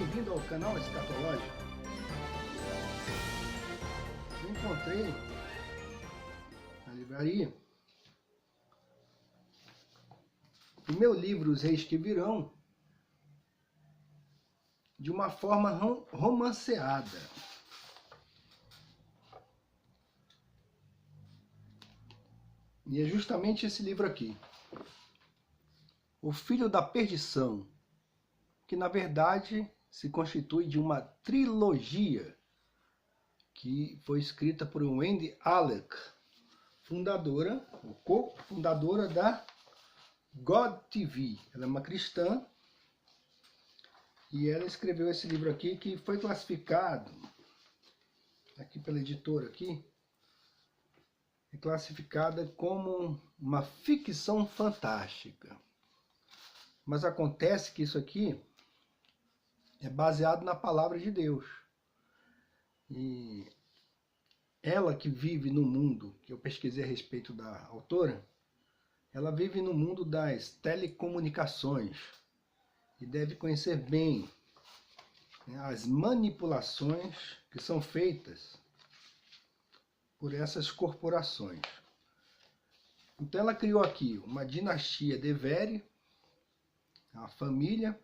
bem-vindo ao canal Escatológico. Eu encontrei na livraria o meu livro Os Reis que Virão, de uma forma romanceada. E é justamente esse livro aqui, O Filho da Perdição, que na verdade se constitui de uma trilogia que foi escrita por Wendy Alec, fundadora, ou co-fundadora da God TV. Ela é uma cristã e ela escreveu esse livro aqui, que foi classificado aqui pela editora aqui, é classificada como uma ficção fantástica. Mas acontece que isso aqui é baseado na palavra de Deus. E ela que vive no mundo, que eu pesquisei a respeito da autora, ela vive no mundo das telecomunicações e deve conhecer bem, né, as manipulações que são feitas por essas corporações. Então ela criou aqui uma dinastia Deveri, a família.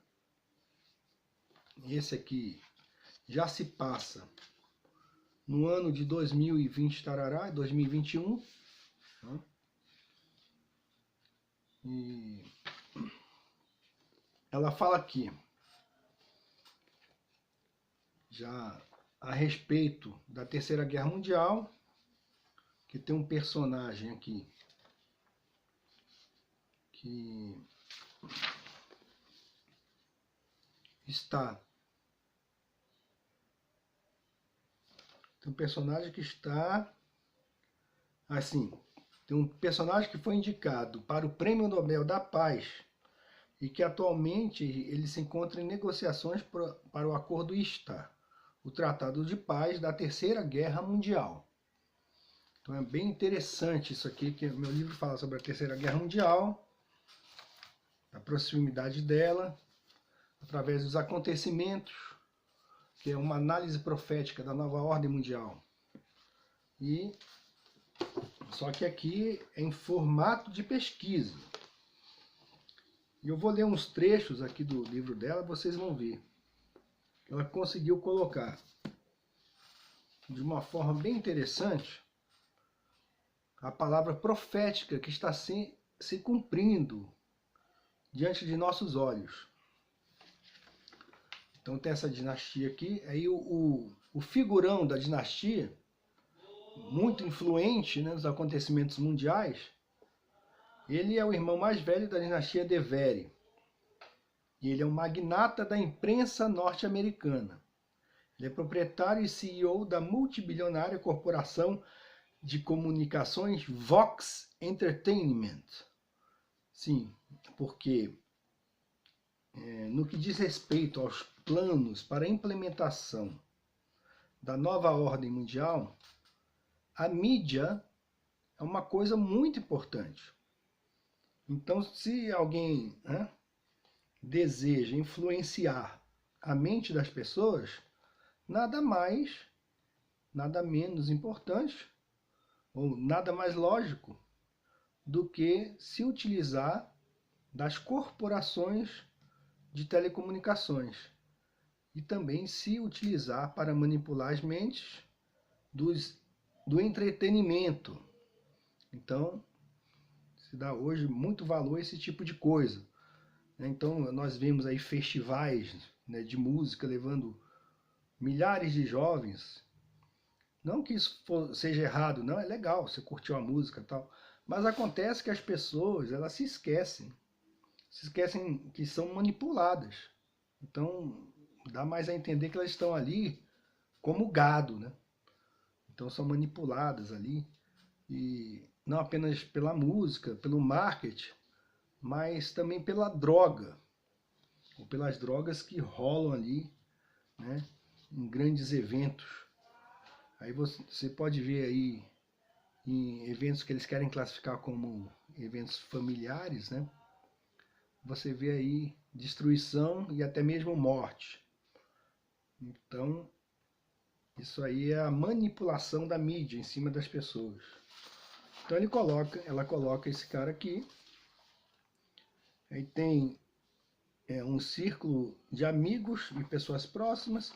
Esse aqui já se passa no ano de 2020, tarará, 2021. Né? E ela fala aqui já a respeito da Terceira Guerra Mundial, que tem um personagem aqui que está... Tem um personagem que está assim, tem um personagem que foi indicado para o Prêmio Nobel da Paz e que atualmente ele se encontra em negociações para o acordo ISTA, o Tratado de Paz da Terceira Guerra Mundial. Então é bem interessante isso aqui, que meu livro fala sobre a Terceira Guerra Mundial, a proximidade dela, através dos acontecimentos, que é uma análise profética da nova ordem mundial. E só que aqui é em formato de pesquisa. E eu vou ler uns trechos aqui do livro dela, vocês vão ver. Ela conseguiu colocar de uma forma bem interessante a palavra profética que está se cumprindo diante de nossos olhos. Então tem essa dinastia aqui, aí o figurão da dinastia, muito influente, né, nos acontecimentos mundiais, ele é o irmão mais velho da dinastia Deveri. E ele é um magnata da imprensa norte-americana. Ele é proprietário e CEO da multibilionária corporação de comunicações Vox Entertainment. Sim, porque no que diz respeito aos planos para a implementação da nova ordem mundial, a mídia é uma coisa muito importante. Então, se alguém deseja influenciar a mente das pessoas, nada mais, nada menos importante, ou nada mais lógico, do que se utilizar das corporações de telecomunicações e também se utilizar para manipular as mentes do entretenimento. Então, se dá hoje muito valor a esse tipo de coisa. Então, nós vemos aí festivais, né, de música levando milhares de jovens. Não que isso seja errado, não, é legal, você curtiu a música e tal. Mas acontece que as pessoas, elas se esquecem que são manipuladas. Então, dá mais a entender que elas estão ali como gado, né? Então são manipuladas ali, e não apenas pela música, pelo marketing, mas também pela droga, ou pelas drogas que rolam ali, né, em grandes eventos. Aí você pode ver aí em eventos que eles querem classificar como eventos familiares, né? Você vê aí destruição e até mesmo morte. Então, isso aí é a manipulação da mídia em cima das pessoas. Então ela coloca esse cara aqui. Aí tem um círculo de amigos e pessoas próximas.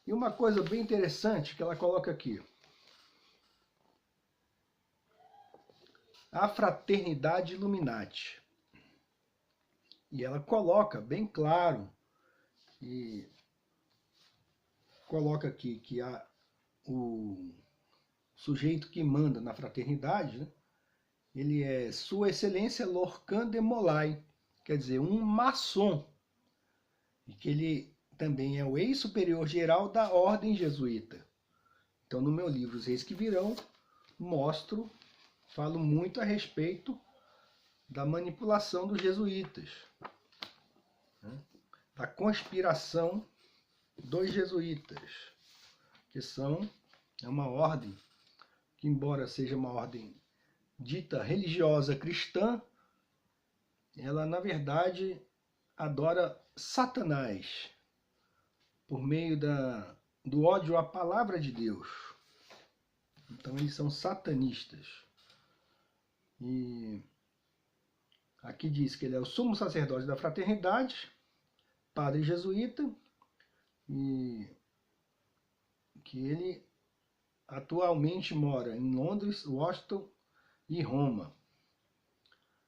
E uma coisa bem interessante que ela coloca aqui. A fraternidade Illuminati. E ela coloca bem claro, e coloca aqui que o sujeito que manda na fraternidade, né, ele é Sua Excelência Lorcan de Molay, quer dizer, um maçom, e que ele também é o ex-superior geral da Ordem Jesuíta. Então, no meu livro Os Reis que Virão, falo muito a respeito da manipulação dos jesuítas, né, da conspiração dos jesuítas, que é uma ordem que, embora seja uma ordem dita religiosa cristã, ela na verdade adora Satanás por meio do ódio à palavra de Deus. Então eles são satanistas. E aqui diz que ele é o sumo sacerdote da fraternidade, padre jesuíta, e que ele atualmente mora em Londres, Washington e Roma.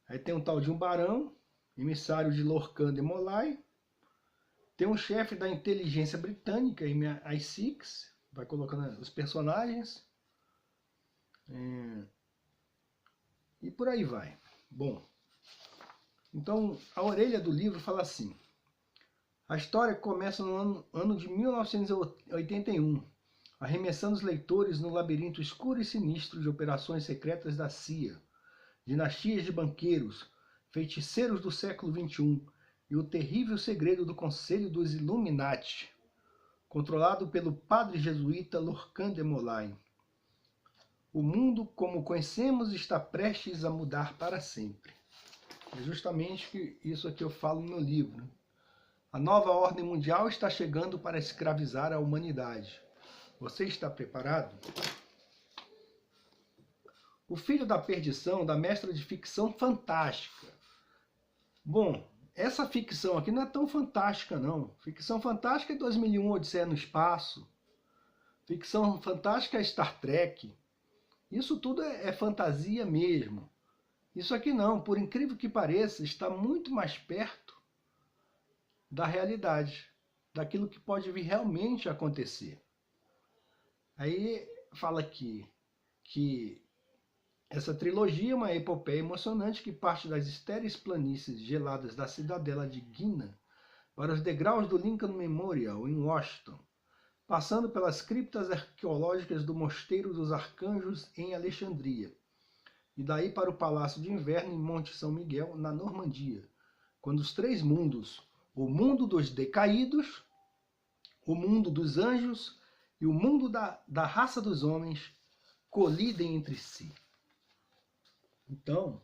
Aí tem um tal de um barão, emissário de Lorcan de Molay. Tem um chefe da inteligência britânica, MI6, vai colocando os personagens. E por aí vai. Bom, então a orelha do livro fala assim. A história começa no ano de 1981, arremessando os leitores no labirinto escuro e sinistro de operações secretas da CIA, dinastias de banqueiros, feiticeiros do século XXI e o terrível segredo do Conselho dos Illuminati, controlado pelo padre jesuíta Lorcan de Molay. O mundo como conhecemos está prestes a mudar para sempre. É justamente isso que eu falo no meu livro, né? A nova ordem mundial está chegando para escravizar a humanidade. Você está preparado? O Filho da Perdição, da mestra de ficção fantástica. Bom, essa ficção aqui não é tão fantástica, não. Ficção fantástica é 2001, Odisseia no Espaço. Ficção fantástica é Star Trek. Isso tudo é fantasia mesmo. Isso aqui não, por incrível que pareça, está muito mais perto da realidade, daquilo que pode vir realmente a acontecer. Aí fala aqui que essa trilogia é uma epopeia emocionante que parte das estéreis planícies geladas da cidadela de Guina para os degraus do Lincoln Memorial em Washington, passando pelas criptas arqueológicas do Mosteiro dos Arcanjos em Alexandria, e daí para o Palácio de Inverno em Monte São Miguel, na Normandia, quando os três mundos, o mundo dos decaídos, o mundo dos anjos e o mundo da raça dos homens, colidem entre si. Então,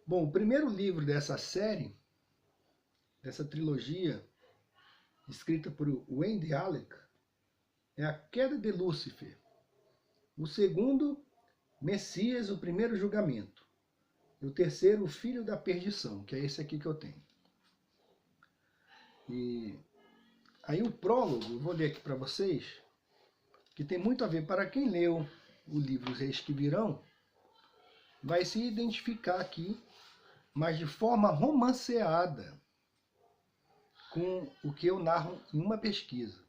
bom, o primeiro livro dessa série, dessa trilogia, escrita por Wendy Alec, é A Queda de Lúcifer. O segundo, Messias, o Primeiro Julgamento. E o terceiro, O Filho da Perdição, que é esse aqui que eu tenho. E aí o prólogo, eu vou ler aqui para vocês, que tem muito a ver, para quem leu o livro Os Reis que Virão, vai se identificar aqui, mas de forma romanceada, com o que eu narro em uma pesquisa.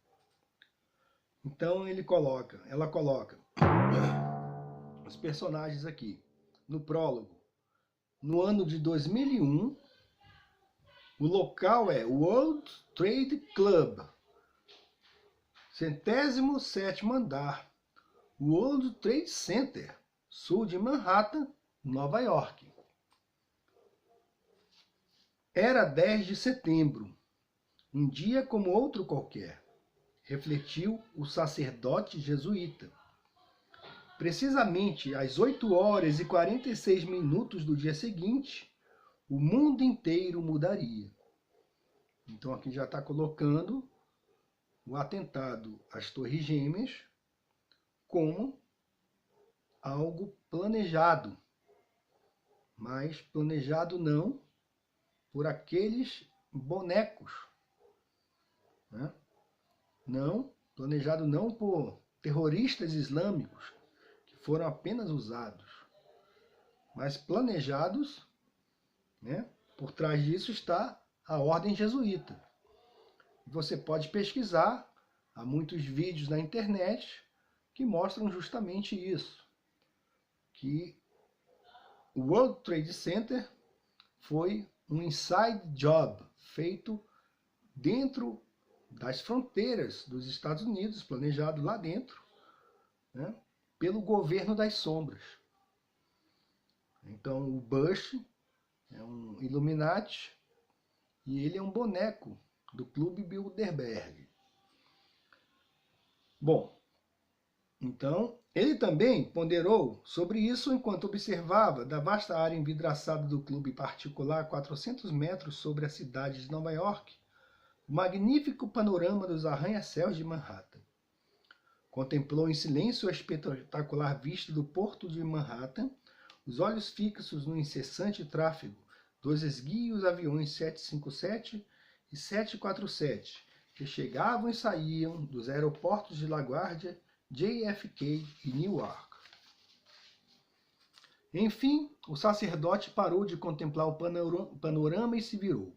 Então ela coloca os personagens aqui no prólogo. No ano de 2001, o local é World Trade Club, 107º andar, World Trade Center, sul de Manhattan, Nova York. Era 10 de setembro, um dia como outro qualquer. refletiu o sacerdote jesuíta. Precisamente às 8h46 do dia seguinte, o mundo inteiro mudaria. Então aqui já está colocando o atentado às Torres Gêmeas como algo planejado, mas planejado não por aqueles bonecos, né? Não, planejado não por terroristas islâmicos, que foram apenas usados, mas planejados, né? Por trás disso está a ordem jesuíta. Você pode pesquisar, há muitos vídeos na internet que mostram justamente isso, que o World Trade Center foi um inside job feito dentro das fronteiras dos Estados Unidos, planejado lá dentro, né, pelo governo das sombras. Então o Bush é um Illuminati e ele é um boneco do Clube Bilderberg. Bom, então ele também ponderou sobre isso enquanto observava da vasta área envidraçada do clube particular a 400 metros sobre a cidade de Nova York, o magnífico panorama dos arranha-céus de Manhattan. Contemplou em silêncio a espetacular vista do porto de Manhattan, os olhos fixos no incessante tráfego dos esguios aviões 757 e 747, que chegavam e saíam dos aeroportos de LaGuardia, JFK e Newark. Enfim, o sacerdote parou de contemplar o panorama e se virou.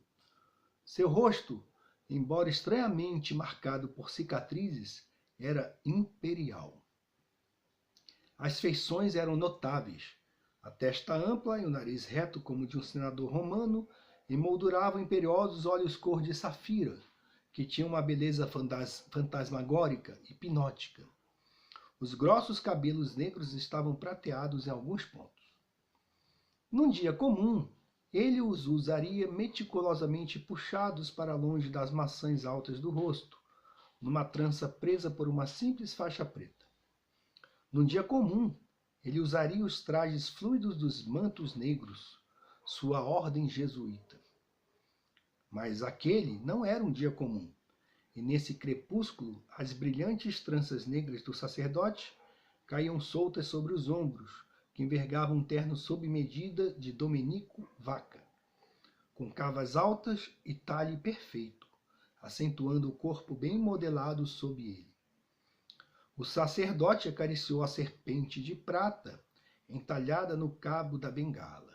Seu rosto, embora estranhamente marcado por cicatrizes, era imperial. As feições eram notáveis. A testa ampla e o nariz reto como de um senador romano emolduravam imperiosos olhos cor de safira, que tinham uma beleza fantasmagórica, hipnótica. Os grossos cabelos negros estavam prateados em alguns pontos. Num dia comum, ele os usaria meticulosamente puxados para longe das maçãs altas do rosto, numa trança presa por uma simples faixa preta. Num dia comum, ele usaria os trajes fluidos dos mantos negros, sua ordem jesuíta. Mas aquele não era um dia comum, e nesse crepúsculo as brilhantes tranças negras do sacerdote caíam soltas sobre os ombros, que envergavam um terno sob medida de Domenico Vaca, com cavas altas e talhe perfeito, acentuando o corpo bem modelado sob ele. O sacerdote acariciou a serpente de prata entalhada no cabo da bengala.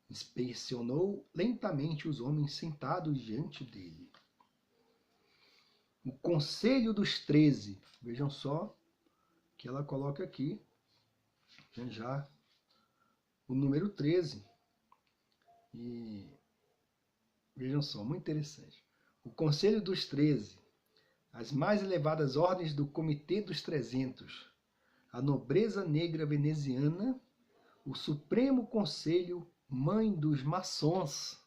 Inspecionou lentamente os homens sentados diante dele. O Conselho dos 13, vejam só que ela coloca aqui, já o número 13. E vejam só, muito interessante. O Conselho dos 13, as mais elevadas ordens do Comitê dos 300, a nobreza negra veneziana, o Supremo Conselho Mãe dos Maçons,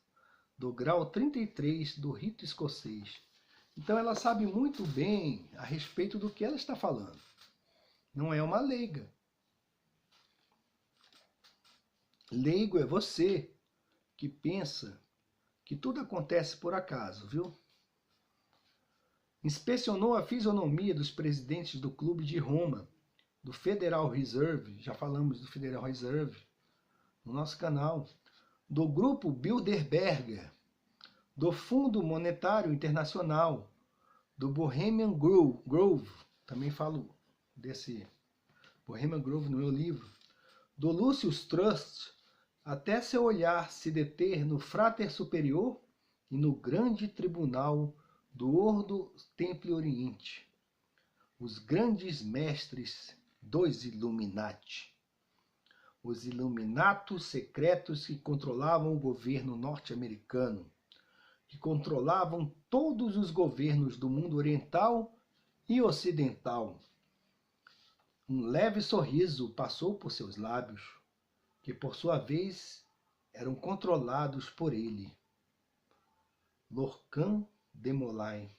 do grau 33 do rito escocês. Então ela sabe muito bem a respeito do que ela está falando. Não é uma leiga. Leigo é você que pensa que tudo acontece por acaso, viu? Inspecionou a fisionomia dos presidentes do Clube de Roma, do Federal Reserve, já falamos do Federal Reserve no nosso canal, do Grupo Bilderberger, do Fundo Monetário Internacional, do Bohemian Grove, também falo desse Bohemian Grove no meu livro, do Lucius Trust, até seu olhar se deter no Frater Superior e no Grande Tribunal do Ordo Templi Oriente, os grandes mestres dos Illuminati, os Illuminatos secretos que controlavam o governo norte-americano, que controlavam todos os governos do mundo oriental e ocidental. Um leve sorriso passou por seus lábios, que por sua vez eram controlados por ele. Lorcan de Molay.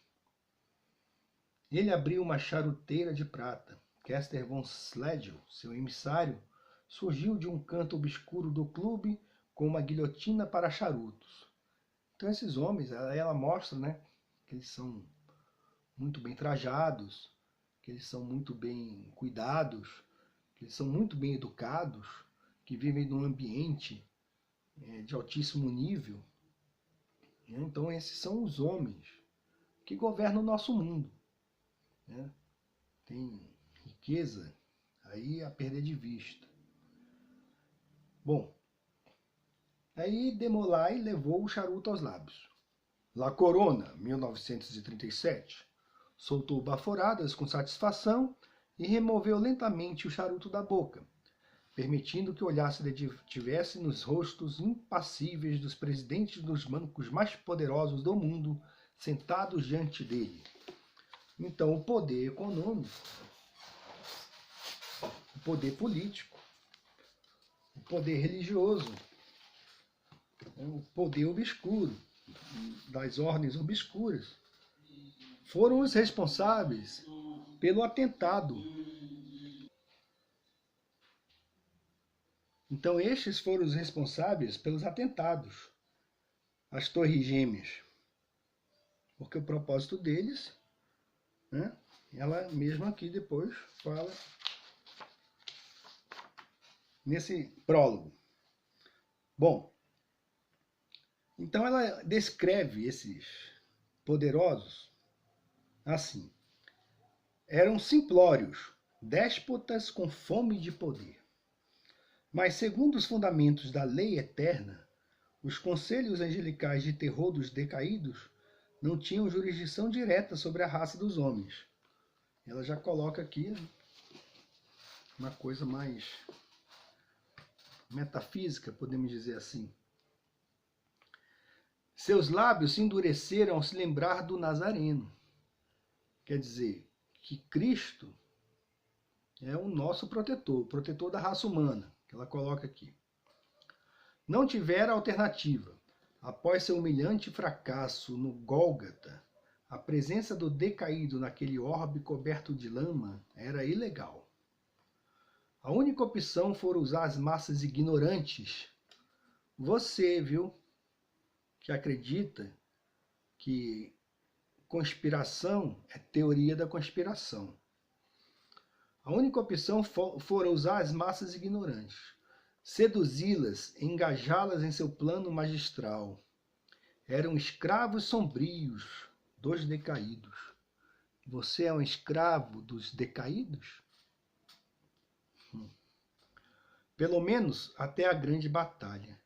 Ele abriu uma charuteira de prata. Kester von Sledgel, seu emissário, surgiu de um canto obscuro do clube com uma guilhotina para charutos. Então esses homens, ela mostra, né, que eles são muito bem trajados, que eles são muito bem cuidados, que eles são muito bem educados, que vivem num ambiente de altíssimo nível. Então esses são os homens que governam o nosso mundo. Tem riqueza aí a perder de vista. Bom, aí de Molay levou o charuto aos lábios. La Corona, 1937, soltou baforadas com satisfação e removeu lentamente o charuto da boca, permitindo que o olhar se detivesse nos rostos impassíveis dos presidentes dos bancos mais poderosos do mundo, sentados diante dele. Então, o poder econômico, o poder político, o poder religioso, o poder obscuro, das ordens obscuras, foram os responsáveis pelo atentado. Então, estes foram os responsáveis pelos atentados às Torres Gêmeas. Porque o propósito deles, né, ela mesma aqui depois fala nesse prólogo. Bom, então ela descreve esses poderosos assim. Eram simplórios, déspotas com fome de poder. Mas, segundo os fundamentos da lei eterna, os conselhos angelicais de terror dos decaídos não tinham jurisdição direta sobre a raça dos homens. Ela já coloca aqui uma coisa mais metafísica, podemos dizer assim. Seus lábios se endureceram ao se lembrar do Nazareno. Quer dizer, que Cristo é o nosso protetor, o protetor da raça humana, que ela coloca aqui. Não tivera alternativa. Após seu humilhante fracasso no Gólgata, a presença do decaído naquele orbe coberto de lama era ilegal. A única opção fora usar as massas ignorantes. Você, viu, que acredita que conspiração é teoria da conspiração. A única opção fora usar as massas ignorantes, seduzi-las, engajá-las em seu plano magistral. Eram escravos sombrios dos decaídos. Você é um escravo dos decaídos? Pelo menos até a grande batalha.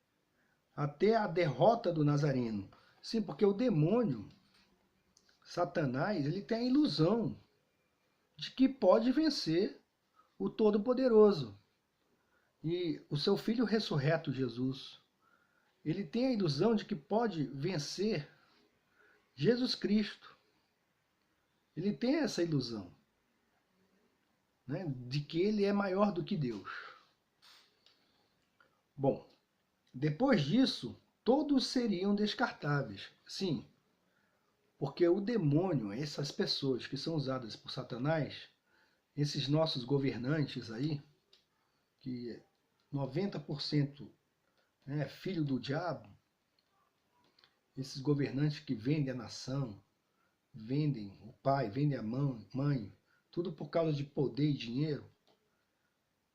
Até a derrota do Nazareno. Sim, porque o demônio, Satanás, ele tem a ilusão de que pode vencer o Todo-Poderoso. E o seu Filho ressurreto, Jesus, ele tem a ilusão de que pode vencer Jesus Cristo. Ele tem essa ilusão, né, de que ele é maior do que Deus. Bom, depois disso, todos seriam descartáveis. Sim, porque o demônio, essas pessoas que são usadas por Satanás, esses nossos governantes aí, que 90% é filho do diabo, esses governantes que vendem a nação, vendem o pai, vendem a mãe, tudo por causa de poder e dinheiro,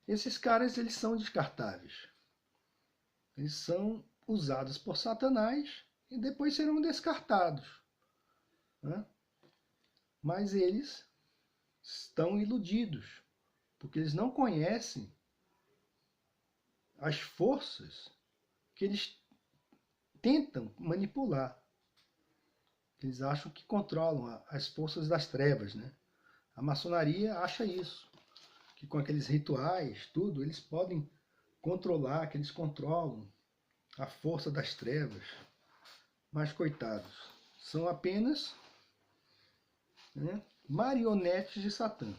esses caras, eles são descartáveis. Eles são usados por Satanás e depois serão descartados. Né? Mas eles estão iludidos, porque eles não conhecem as forças que eles tentam manipular. Eles acham que controlam as forças das trevas, né? A maçonaria acha isso, que com aqueles rituais, tudo, eles podem controlar, que eles controlam a força das trevas. Mas, coitados, são apenas, né, marionetes de Satã.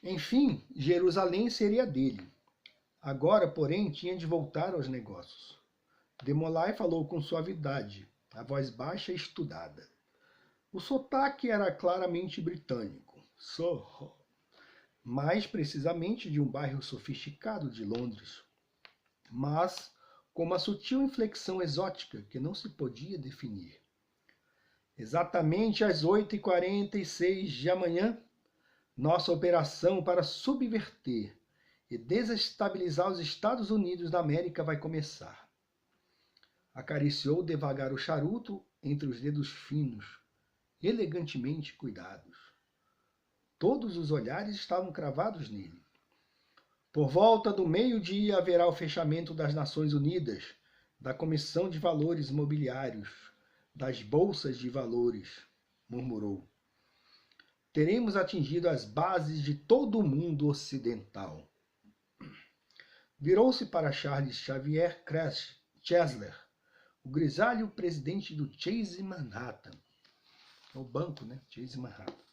Enfim, Jerusalém seria dele. Agora, porém, tinha de voltar aos negócios. De Molay falou com suavidade, a voz baixa e estudada. O sotaque era claramente britânico, Soho, mais precisamente de um bairro sofisticado de Londres, mas com uma sutil inflexão exótica que não se podia definir. Exatamente às 8h46 da manhã, nossa operação para subverter e desestabilizar os Estados Unidos da América vai começar. Acariciou devagar o charuto entre os dedos finos, elegantemente cuidados. Todos os olhares estavam cravados nele. Por volta do meio-dia haverá o fechamento das Nações Unidas, da Comissão de Valores Mobiliários, das Bolsas de Valores, murmurou. Teremos atingido as bases de todo o mundo ocidental. Virou-se para Charles Xavier Chesler, o grisalho presidente do Chase Manhattan. O banco, né? Chase Manhattan.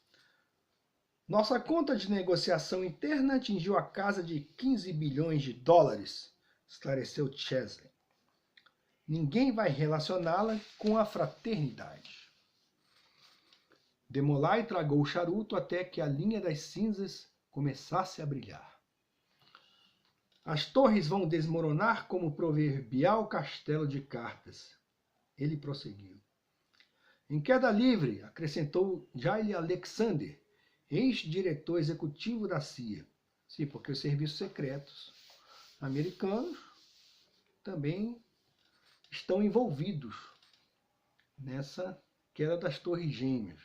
Nossa conta de negociação interna atingiu a casa de 15 bilhões de dólares, esclareceu Chesler. Ninguém vai relacioná-la com a fraternidade. Demolay tragou o charuto até que a linha das cinzas começasse a brilhar. As torres vão desmoronar como o proverbial castelo de cartas. Ele prosseguiu. Em queda livre, acrescentou Jaile Alexander, ex-diretor executivo da CIA. Sim, porque os serviços secretos americanos também estão envolvidos nessa queda das Torres Gêmeas.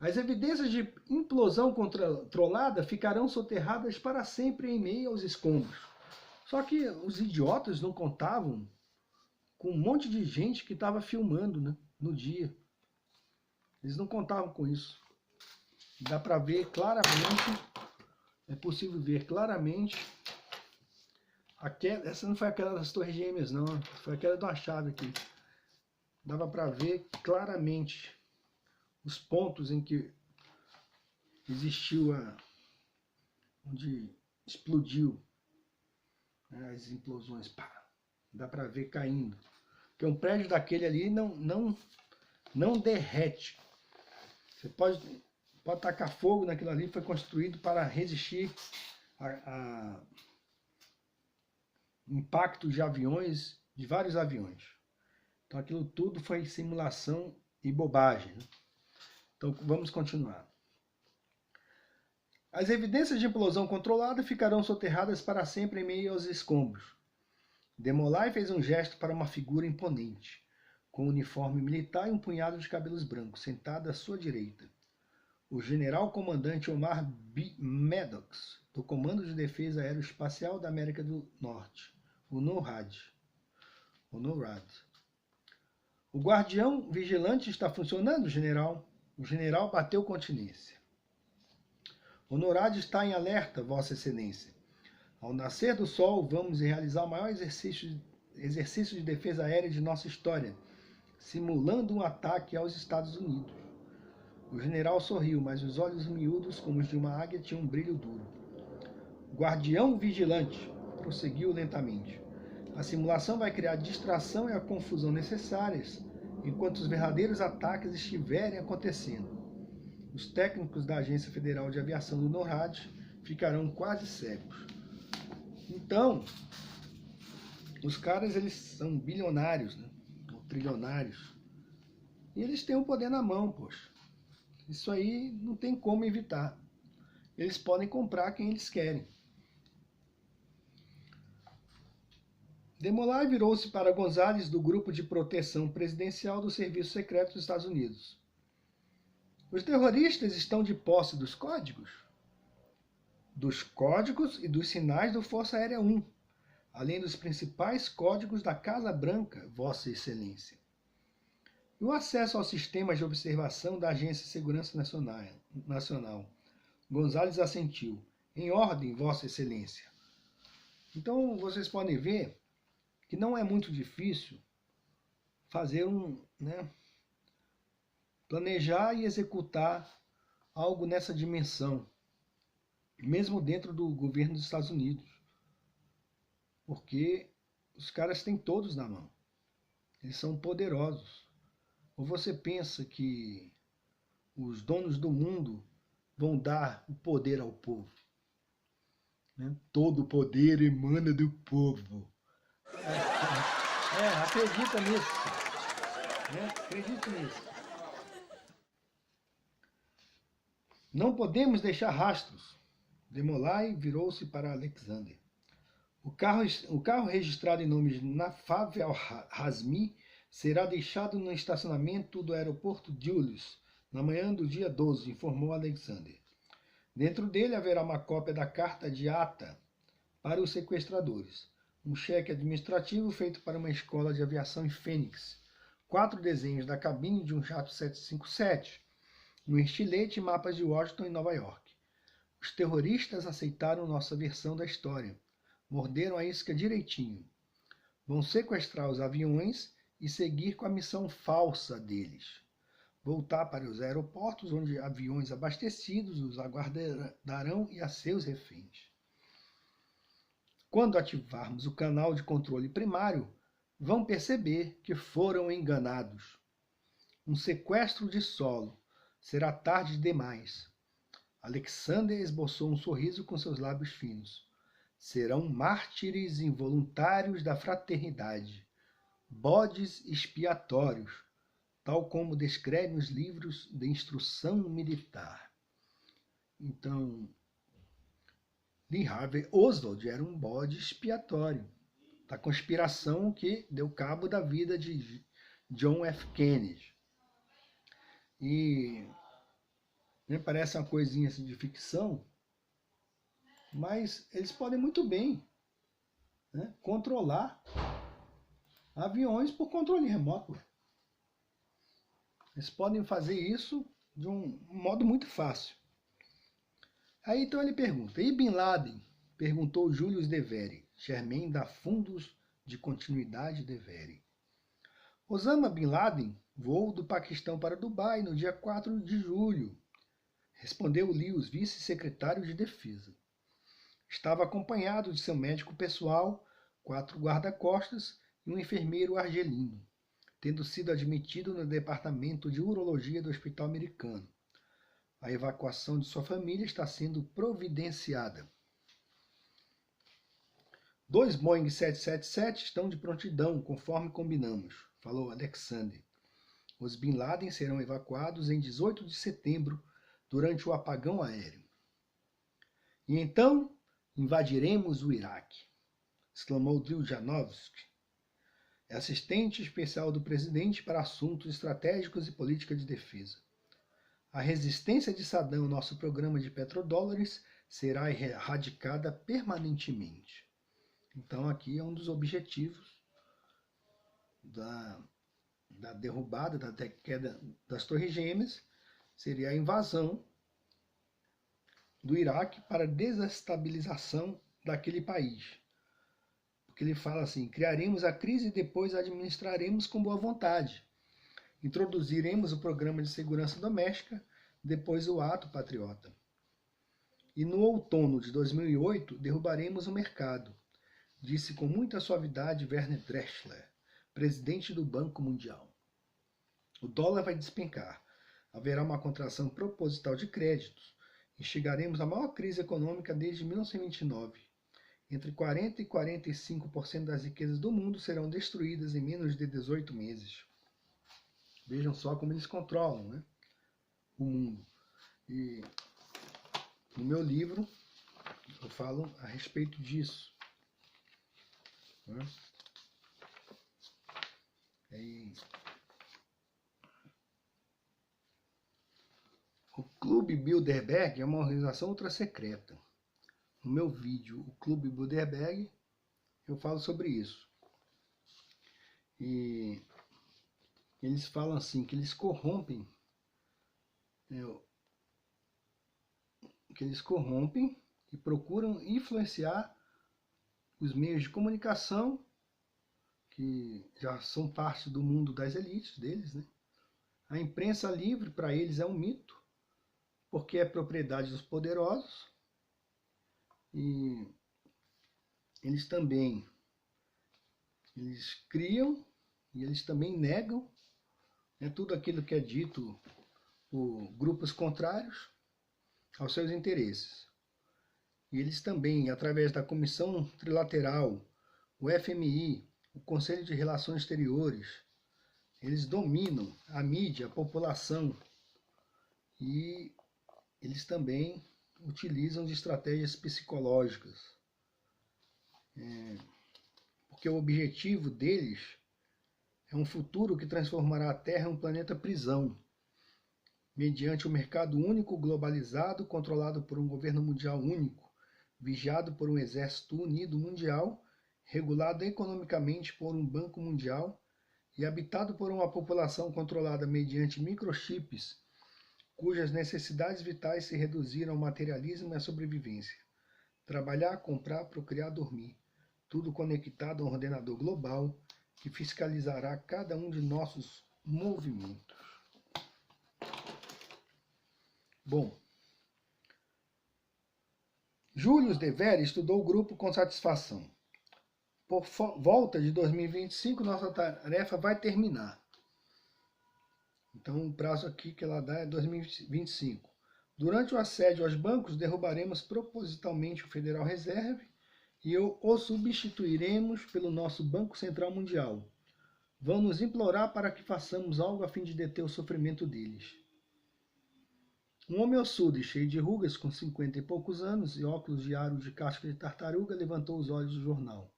As evidências de implosão controlada ficarão soterradas para sempre em meio aos escombros. Só que os idiotas não contavam com um monte de gente que estava filmando, né, no dia. Eles não contavam com isso. Dá para ver claramente, é possível ver claramente. Essa não foi aquela das Torres Gêmeas, não. Foi aquela de uma chave aqui. Dava para ver claramente os pontos em que existiu onde explodiu, né, as implosões. Pá, dá para ver caindo. Porque um prédio daquele ali não derrete. Você pode tacar fogo naquilo ali, foi construído para resistir a impacto de aviões, de vários aviões. Então aquilo tudo foi simulação e bobagem, né? Então vamos continuar. As evidências de implosão controlada ficarão soterradas para sempre em meio aos escombros. Demolay fez um gesto para uma figura imponente, com um uniforme militar e um punhado de cabelos brancos, sentado à sua direita. O general-comandante Omar B. Maddox, do Comando de Defesa Aeroespacial da América do Norte, o NORAD. O guardião vigilante está funcionando, general? O general bateu continência. O NORAD está em alerta, Vossa Excelência. Ao nascer do sol, vamos realizar o maior exercício de defesa aérea de nossa história, simulando um ataque aos Estados Unidos. O general sorriu, mas os olhos miúdos, como os de uma águia, tinham um brilho duro. Guardião vigilante, prosseguiu lentamente. A simulação vai criar a distração e a confusão necessárias enquanto os verdadeiros ataques estiverem acontecendo. Os técnicos da Agência Federal de Aviação do NORAD ficarão quase cegos. Então, os caras, eles são bilionários, né? Ou trilionários. E eles têm o poder na mão, poxa. Isso aí não tem como evitar. Eles podem comprar quem eles querem. Demolay virou-se para Gonzales do Grupo de Proteção Presidencial do Serviço Secreto dos Estados Unidos. Os terroristas estão de posse dos códigos? Dos códigos e dos sinais do Força Aérea 1, além dos principais códigos da Casa Branca, Vossa Excelência. E o acesso aos sistemas de observação da Agência de Segurança Nacional. Gonzales assentiu. Em ordem, Vossa Excelência. Então, vocês podem ver que não é muito difícil fazer planejar e executar algo nessa dimensão, mesmo dentro do governo dos Estados Unidos. Porque os caras têm todos na mão. Eles são poderosos. Ou você pensa que os donos do mundo vão dar o poder ao povo? Né? Todo o poder emana do povo. Acredita nisso. Né? Acredite nisso. Não podemos deixar rastros. Demolay virou-se para Alexander. O carro registrado em nome de Nafaf al-Hazmi será deixado no estacionamento do aeroporto Julius na manhã do dia 12, informou Alexander. Dentro dele haverá uma cópia da carta de ata para os sequestradores, um cheque administrativo feito para uma escola de aviação em Phoenix, 4 desenhos da cabine de um jato 757, um estilete e mapas de Washington e Nova York. Os terroristas aceitaram nossa versão da história. Morderam a isca direitinho. Vão sequestrar os aviões e seguir com a missão falsa deles. Voltar para os aeroportos onde aviões abastecidos os aguardarão e a seus reféns. Quando ativarmos o canal de controle primário, vão perceber que foram enganados. Um sequestro de solo. Será tarde demais. Alexander esboçou um sorriso com seus lábios finos. Serão mártires involuntários da fraternidade, bodes expiatórios, tal como descrevem os livros de instrução militar. Então, Lee Harvey Oswald era um bode expiatório da conspiração que deu cabo da vida de John F. Kennedy. E parece uma coisinha assim de ficção, mas eles podem muito bem, né, controlar aviões por controle remoto. Eles podem fazer isso de um modo muito fácil. Aí então ele pergunta, e Bin Laden? Perguntou Julius Devere, chairman da Fundos de Continuidade Devere. Osama Bin Laden voou do Paquistão para Dubai no dia 4 de julho, respondeu Lewis, vice-secretário de Defesa. Estava acompanhado de seu médico pessoal, 4 guarda-costas e um enfermeiro argelino, tendo sido admitido no departamento de urologia do Hospital Americano. A evacuação de sua família está sendo providenciada. 2 Boeing 777 estão de prontidão, conforme combinamos, falou Alexander. Os Bin Laden serão evacuados em 18 de setembro, durante o apagão aéreo. E então invadiremos o Iraque, exclamou Drill Janovsky, assistente especial do presidente para assuntos estratégicos e política de defesa. A resistência de Saddam ao nosso programa de petrodólares será erradicada permanentemente. Então aqui é um dos objetivos da derrubada, da queda das Torres Gêmeas, seria a invasão do Iraque para desestabilização daquele país. Porque ele fala assim, criaremos a crise e depois a administraremos com boa vontade. Introduziremos o programa de segurança doméstica, depois o ato patriota. E no outono de 2008, derrubaremos o mercado, disse com muita suavidade Werner Drexler, presidente do Banco Mundial. O dólar vai despencar. Haverá uma contração proposital de créditos. E chegaremos à maior crise econômica desde 1929. Entre 40% e 45% das riquezas do mundo serão destruídas em menos de 18 meses. Vejam só como eles controlam, né, o mundo. E no meu livro eu falo a respeito disso. Né? O Clube Bilderberg é uma organização ultra-secreta. No meu vídeo, o Clube Bilderberg, eu falo sobre isso. E eles falam assim, que eles corrompem, e procuram influenciar os meios de comunicação, que já são parte do mundo das elites deles, né? A imprensa livre, para eles, é um mito, porque é propriedade dos poderosos. E eles criam e eles também negam É tudo aquilo que é dito por grupos contrários aos seus interesses. E eles também, através da Comissão Trilateral, o FMI, o Conselho de Relações Exteriores, eles dominam a mídia, a população, e eles também utilizam de estratégias psicológicas. Porque o objetivo deles é um futuro que transformará a Terra em um planeta prisão, mediante um mercado único globalizado, controlado por um governo mundial único, vigiado por um exército unido mundial, regulado economicamente por um banco mundial e habitado por uma população controlada mediante microchips, cujas necessidades vitais se reduziram ao materialismo e à sobrevivência. Trabalhar, comprar, procriar, dormir. Tudo conectado a um ordenador global que fiscalizará cada um de nossos movimentos. Bom, Julius de Vere estudou o grupo com satisfação. Por volta de 2025, nossa tarefa vai terminar. Então, o prazo aqui que ela dá é 2025. Durante o assédio aos bancos, derrubaremos propositalmente o Federal Reserve e o substituiremos pelo nosso Banco Central Mundial. Vão nos implorar para que façamos algo a fim de deter o sofrimento deles. Um homem ossudo e cheio de rugas, com 50 e poucos anos e óculos de aro de casca de tartaruga, levantou os olhos do jornal.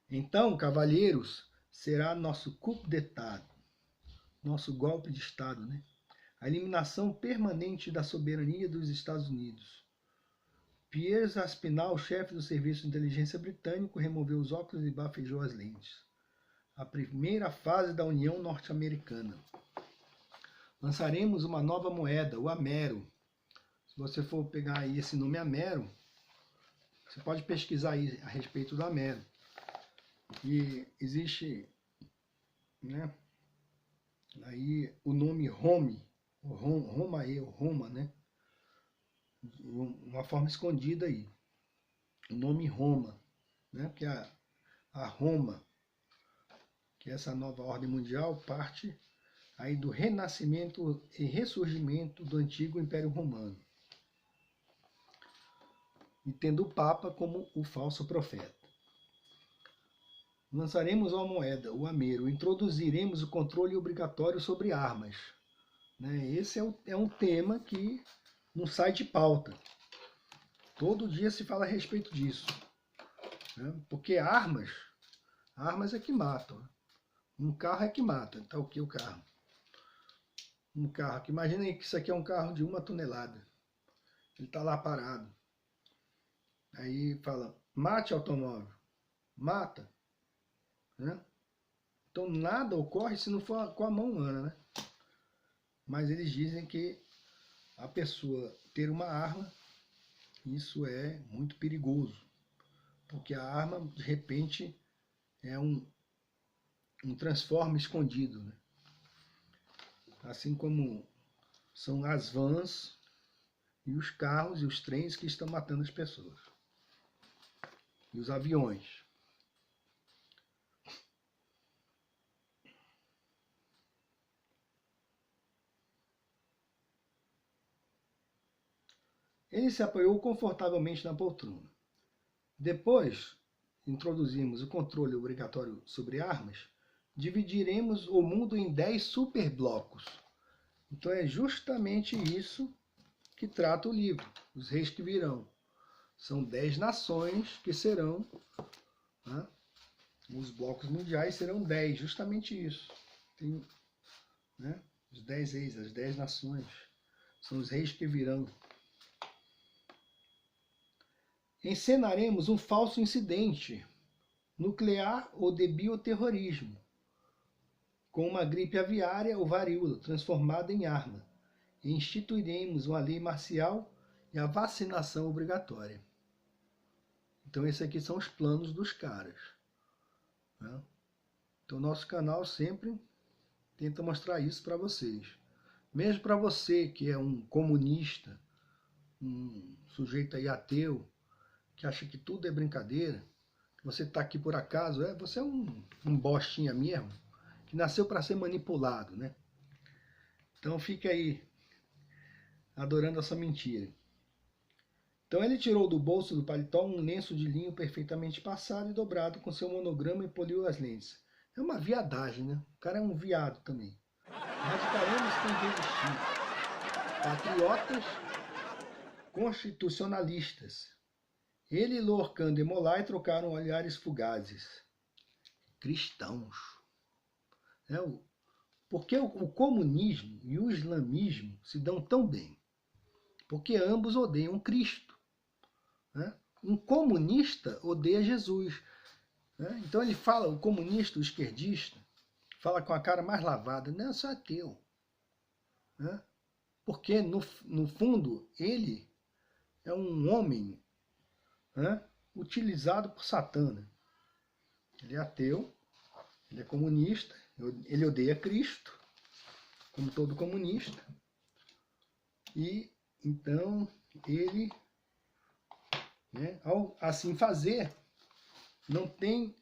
Então, cavalheiros, será nosso coup d'État, nosso golpe de Estado, né? A eliminação permanente da soberania dos Estados Unidos. Piers Aspinall, chefe do Serviço de Inteligência Britânico, removeu os óculos e bafejou as lentes. A primeira fase da União Norte-Americana. Lançaremos uma nova moeda, o Amero. Se você for pegar aí esse nome Amero, você pode pesquisar aí a respeito do Amero. E existe, né, aí o nome Rome, Roma, né? Uma forma escondida aí. O nome Roma, né? Porque a Roma, que é essa nova ordem mundial, parte aí do renascimento e ressurgimento do antigo Império Romano. E tendo o Papa como o falso profeta. Lançaremos uma moeda, o Amero, introduziremos o controle obrigatório sobre armas. Né? Esse é um tema que não sai de pauta. Todo dia se fala a respeito disso. Né? Porque armas é que matam. Um carro é que mata. Tá o que o carro? Um carro, que imagina aí que isso aqui é um carro de 1 tonelada. Ele está lá parado. Aí fala, mate automóvel. Mata. Né? Então nada ocorre se não for com a mão humana, né? Mas eles dizem que a pessoa ter uma arma, isso é muito perigoso, porque a arma de repente é um transforme escondido, né? Assim como são as vans e os carros e os trens que estão matando as pessoas, e os aviões. Ele se apoiou confortavelmente na poltrona. Depois, introduzimos o controle obrigatório sobre armas, dividiremos o mundo em 10 superblocos. Então é justamente isso que trata o livro, Os Reis que Virão. São 10 nações que serão, né, os blocos mundiais serão 10, justamente isso. Tem, né, os 10 reis, as 10 nações, são os reis que virão. Encenaremos um falso incidente nuclear ou de bioterrorismo, com uma gripe aviária ou varíola transformada em arma, e instituiremos uma lei marcial e a vacinação obrigatória. Então esses aqui são os planos dos caras. Né? Então nosso canal sempre tenta mostrar isso para vocês. Mesmo para você que é um comunista, um sujeito aí ateu, que acha que tudo é brincadeira, que você está aqui por acaso, você é um bostinha mesmo, que nasceu para ser manipulado, né? Então fica aí adorando essa mentira. Então ele tirou do bolso do paletó um lenço de linho perfeitamente passado e dobrado com seu monograma e poliu as lentes. É uma viadagem, né? O cara é um viado também. Radicarenos têm resistido. Patriotas constitucionalistas. Ele e Lorcan de Molay trocaram olhares fugazes. Cristãos. Porque o comunismo e o islamismo se dão tão bem? Porque ambos odeiam Cristo. Né? Um comunista odeia Jesus. Né? Então ele fala, o comunista, o esquerdista, fala com a cara mais lavada, não, eu sou ateu. Né? Porque, no fundo, ele é um homem, né, utilizado por Satã. Né? Ele é ateu, ele é comunista, ele odeia Cristo, como todo comunista. E, então, ele, né, ao assim fazer, não tem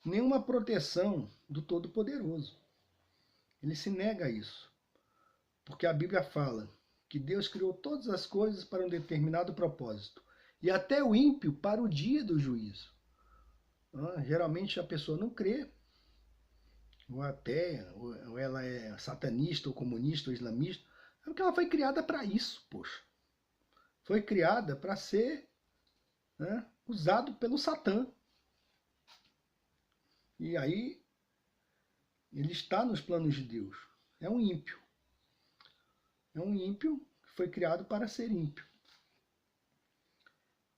nenhuma proteção do Todo-Poderoso. Ele se nega a isso. Porque a Bíblia fala que Deus criou todas as coisas para um determinado propósito. E até o ímpio para o dia do juízo. Geralmente a pessoa não crê, ou ateia, ou ela é satanista, ou comunista, ou islamista, porque ela foi criada para isso, poxa. Foi criada para ser, né, usado pelo Satã. E aí ele está nos planos de Deus. É um ímpio. É um ímpio que foi criado para ser ímpio.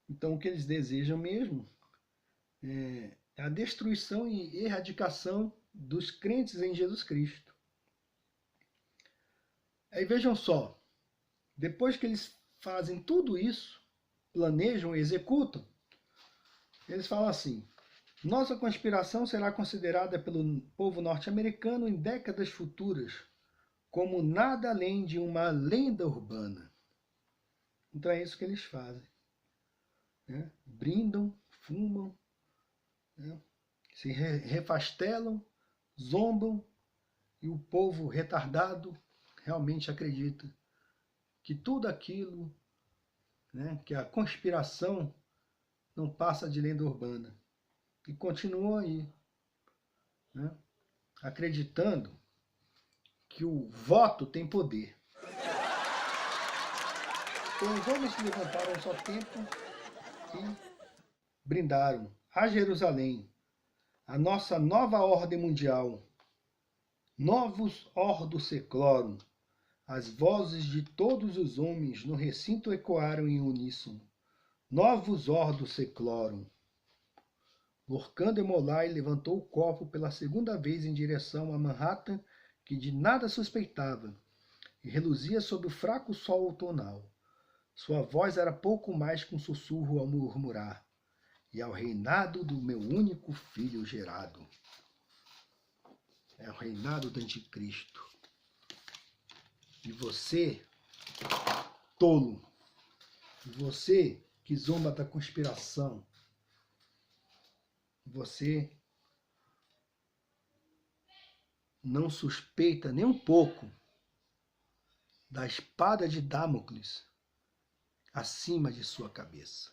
Então o que eles desejam mesmo é a destruição e erradicação dos crentes em Jesus Cristo. Aí vejam só, depois que eles fazem tudo isso, planejam e executam, eles falam assim: nossa conspiração será considerada pelo povo norte-americano em décadas futuras como nada além de uma lenda urbana. Então é isso que eles fazem. Né? Brindam, fumam, né? Se refastelam, zombam, e o povo retardado realmente acredita que tudo aquilo, né, que a conspiração não passa de lenda urbana. E continuam aí, né, acreditando que o voto tem poder. Então os homens se levantaram ao só tempo e brindaram a Jerusalém, a nossa nova ordem mundial, novus ordo seclorum. As vozes de todos os homens no recinto ecoaram em uníssono. Novus ordo seclorum. Lorcan de Molay levantou o copo pela segunda vez em direção a Manhattan, que de nada suspeitava, e reluzia sob o fraco sol outonal. Sua voz era pouco mais que um sussurro ao murmurar: e ao reinado do meu único filho gerado. É o reinado do anticristo. E você, tolo, você que zomba da conspiração, você não suspeita nem um pouco da espada de Damocles acima de sua cabeça.